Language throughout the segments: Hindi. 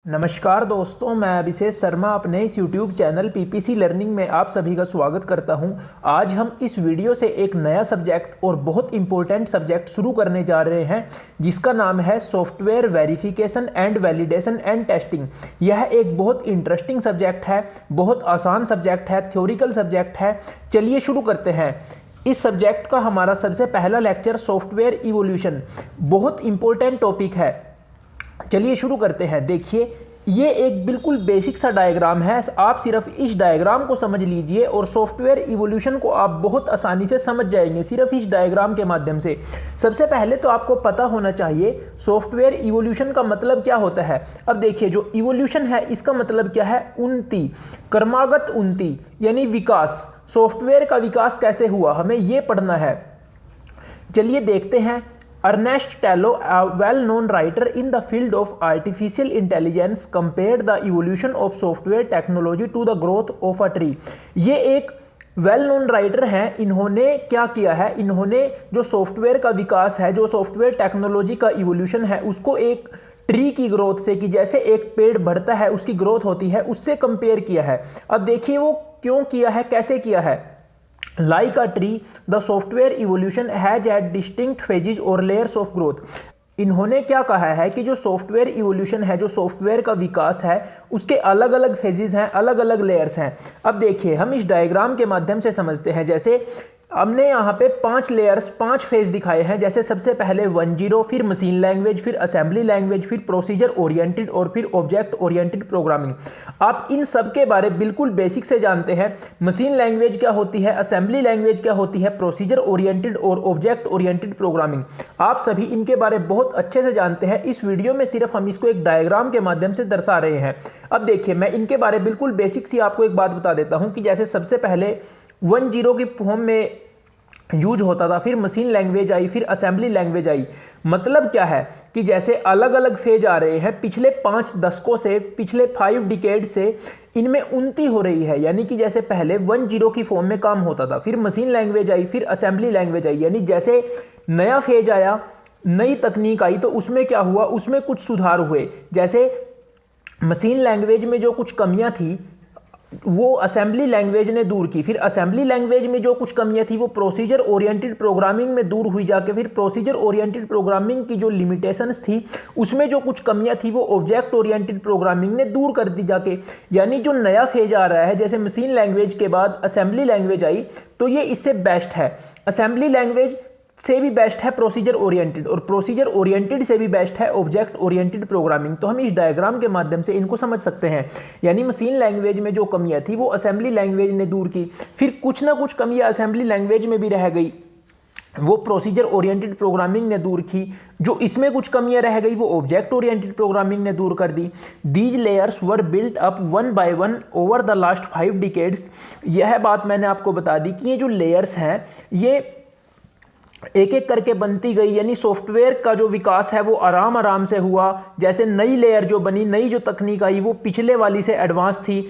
नमस्कार दोस्तों, मैं अभिषेक शर्मा अपने इस YouTube चैनल पीपीसी लर्निंग में आप सभी का स्वागत करता हूं। आज हम इस वीडियो से एक नया सब्जेक्ट और बहुत इंपॉर्टेंट सब्जेक्ट शुरू करने जा रहे हैं, जिसका नाम है software verification and validation and testing. यह एक बहुत इंटरेस्टिंग सब्जेक्ट है, बहुत आसान सब्जेक्ट है, थ्योरिकल सब्जेक्ट है। चलिए शुरू करते हैं। इस सब्जेक्ट का हमारा सबसे पहला लेक्चर सॉफ्टवेयर इवोल्यूशन, बहुत इंपॉर्टेंट टॉपिक है। चलिए शुरू करते हैं। देखिए, ये एक बिल्कुल बेसिक सा डायग्राम है। आप सिर्फ इस डायग्राम को समझ लीजिए और सॉफ्टवेयर इवोल्यूशन को आप बहुत आसानी से समझ जाएंगे सिर्फ इस डायग्राम के माध्यम से। सबसे पहले तो आपको पता होना चाहिए सॉफ्टवेयर इवोल्यूशन का मतलब क्या होता है। अब देखिए, जो इवोल्यूशन है इसका मतलब क्या है? उन्नति, क्रमागत उन्नति यानी विकास। सॉफ्टवेयर का विकास कैसे हुआ, हमें ये पढ़ना है। चलिए देखते हैं। Ernest Tallo, a well-known writer in the field of artificial intelligence, compared the evolution of software technology to the growth of a tree। ये एक वेल नोन राइटर हैं। इन्होंने क्या किया है? इन्होंने जो सॉफ्टवेयर का विकास है, जो सॉफ्टवेयर टेक्नोलॉजी का इवोल्यूशन है, उसको एक ट्री की ग्रोथ से, कि जैसे एक पेड़ बढ़ता है उसकी ग्रोथ होती है, उससे कंपेयर किया है। अब देखिए वो क्यों किया है, कैसे किया है। Like a tree, the software evolution has had distinct phases or layers of growth। इन्होंने क्या कहा है कि जो सॉफ्टवेयर इवोल्यूशन है, जो सॉफ्टवेयर का विकास है, उसके अलग अलग फेजेस हैं, अलग अलग लेयर्स हैं। अब देखिए, हम इस डायग्राम के माध्यम से समझते हैं। जैसे हमने यहाँ पे 5 लेयर्स, 5 फेज दिखाए हैं। जैसे सबसे पहले 1.0, फिर मशीन लैंग्वेज, फिर असेंबली लैंग्वेज, फिर प्रोसीजर ओरिएंटेड और फिर ऑब्जेक्ट ओरिएंटेड प्रोग्रामिंग। आप इन सब के बारे बिल्कुल बेसिक से जानते हैं। मशीन लैंग्वेज क्या होती है, असेंबली लैंग्वेज क्या होती है, प्रोसीजर ओरिएंटेड और ऑब्जेक्ट ओरिएंटेड प्रोग्रामिंग, आप सभी इनके बारे बहुत अच्छे से जानते हैं। इस वीडियो में सिर्फ हम इसको एक डायग्राम के माध्यम से दर्शा रहे हैं। अब देखिए, मैं इनके बारे बिल्कुल बेसिक सी आपको एक बात बता देता हूँ कि जैसे सबसे पहले 1.0 की फॉर्म में यूज होता था, फिर मशीन लैंग्वेज आई, फिर असेंबली लैंग्वेज आई। मतलब क्या है कि जैसे अलग अलग फेज आ रहे हैं, पिछले 5 दशकों से, पिछले 5 डिकेड से इनमें उन्नति हो रही है। यानी कि जैसे पहले 1.0 की फॉर्म में काम होता था, फिर मशीन लैंग्वेज आई, फिर असेंबली लैंग्वेज आई। यानी जैसे नया फेज आया, नई तकनीक आई, तो उसमें क्या हुआ, उसमें कुछ सुधार हुए। जैसे मशीन लैंग्वेज में जो कुछ कमियां थी वो असेंबली लैंग्वेज ने दूर की, फिर असेंबली लैंग्वेज में जो कुछ कमियां थी वो प्रोसीजर ओरिएंटेड प्रोग्रामिंग में दूर हुई जाके, फिर प्रोसीजर ओरिएंटेड प्रोग्रामिंग की जो लिमिटेशंस थी उसमें जो कुछ कमियां थी वो ऑब्जेक्ट ओरिएंटेड प्रोग्रामिंग ने दूर कर दी जाके। यानी जो नया फेज आ रहा है, जैसे मशीन लैंग्वेज के बाद असेंबली लैंग्वेज आई, तो ये इससे बेस्ट है। असेंबली लैंग्वेज से भी बेस्ट है प्रोसीजर ओरिएंटेड, और प्रोसीजर ओरिएंटेड से भी बेस्ट है ऑब्जेक्ट ओरिएंटेड प्रोग्रामिंग। तो हम इस डायग्राम के माध्यम से इनको समझ सकते हैं। यानी मशीन लैंग्वेज में जो कमियां थी वो असेंबली लैंग्वेज ने दूर की, फिर कुछ ना कुछ कमियां असेंबली लैंग्वेज में भी रह गई, वो प्रोसीजर ओरिएंटेड प्रोग्रामिंग ने दूर की। जो इसमें कुछ कमियां रह गई वो ऑब्जेक्ट ओरिएंटेड प्रोग्रामिंग ने दूर कर दी। These layers were built up one by one over the last 5 decades. यह बात मैंने आपको बता दी कि ये जो लेयर्स हैं ये एक एक करके बनती गई। यानी सॉफ्टवेयर का जो विकास है वो आराम आराम से हुआ। जैसे नई लेयर जो बनी, नई जो तकनीक आई, वो पिछले वाली से एडवांस थी।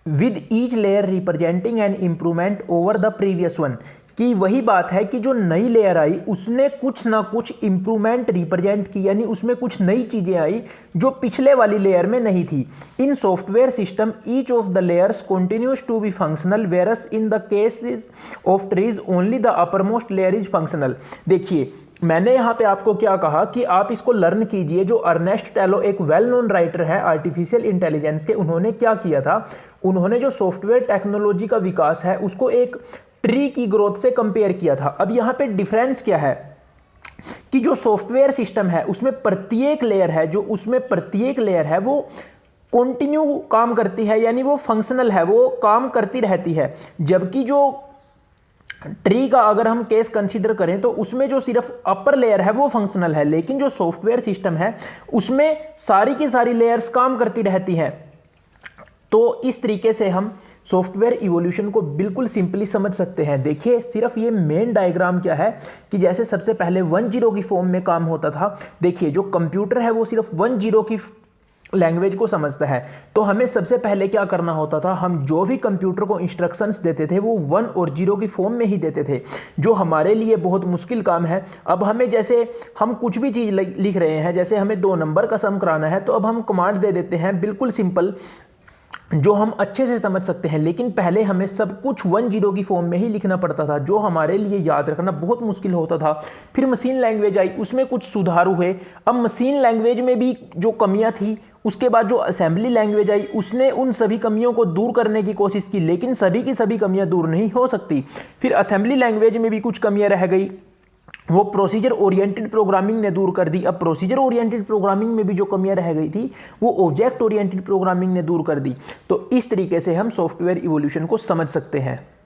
With each layer representing an improvement over the previous one, कि वही बात है कि जो नई लेयर आई उसने कुछ ना कुछ इंप्रूवमेंट रिप्रेजेंट की, यानी उसमें कुछ नई चीजें आई जो पिछले वाली लेयर में नहीं थी। In software system each of the layers continues to be functional, whereas in the cases of trees only the upper most layer is functional. देखिए, मैंने यहाँ पे आपको क्या कहा कि आप इसको लर्न कीजिए। जो अर्नेस्ट टैलो एक वेल नोन राइटर है आर्टिफिशियल इंटेलिजेंस के, उन्होंने क्या किया था, उन्होंने जो सॉफ्टवेयर टेक्नोलॉजी का विकास है उसको एक ट्री की ग्रोथ से कंपेयर किया था। अब यहाँ पे डिफरेंस क्या है कि जो सॉफ्टवेयर सिस्टम है उसमें प्रत्येक लेयर है, जो उसमें प्रत्येक लेयर है वो कंटिन्यू काम करती है, यानी वो फंक्शनल है, वो काम करती रहती है। जबकि जो ट्री का अगर हम केस कंसीडर करें तो उसमें जो सिर्फ अपर लेयर है वो फंक्शनल है, लेकिन जो सॉफ्टवेयर सिस्टम है उसमें सारी की सारी लेयर्स काम करती रहती हैं। तो इस तरीके से हम सॉफ्टवेयर इवोल्यूशन को बिल्कुल सिंपली समझ सकते हैं। देखिए, सिर्फ ये मेन डायग्राम क्या है कि जैसे सबसे पहले 1.0 की फॉर्म में काम होता था। देखिए, जो कंप्यूटर है वो सिर्फ 1.0 की लैंग्वेज को समझता है। तो हमें सबसे पहले क्या करना होता था, हम जो भी कंप्यूटर को इंस्ट्रक्शंस देते थे वो 1 और 0 की फॉर्म में ही देते थे, जो हमारे लिए बहुत मुश्किल काम है। अब हमें जैसे हम कुछ भी चीज़ लिख रहे हैं, जैसे हमें 2 नंबर का सम कराना है, तो अब हम कमांड दे देते हैं बिल्कुल सिंपल, जो हम अच्छे से समझ सकते हैं। लेकिन पहले हमें सब कुछ 1 0 की फॉर्म में ही लिखना पड़ता था, जो हमारे लिए याद रखना बहुत मुश्किल होता था। फिर मशीन लैंग्वेज आई, उसमें कुछ सुधार हुए। अब मशीन लैंग्वेज में भी जो कमियां थी, उसके बाद जो असेंबली लैंग्वेज आई, उसने उन सभी कमियों को दूर करने की कोशिश की, लेकिन सभी की सभी कमियां दूर नहीं हो सकती। फिर असेंबली लैंग्वेज में भी कुछ कमियां रह गई, वो प्रोसीजर ओरिएंटेड प्रोग्रामिंग ने दूर कर दी। अब प्रोसीजर ओरिएंटेड प्रोग्रामिंग में भी जो कमियां रह गई थी, वो ऑब्जेक्ट ओरिएंटेड प्रोग्रामिंग ने दूर कर दी। तो इस तरीके से हम सॉफ्टवेयर इवोल्यूशन को समझ सकते हैं।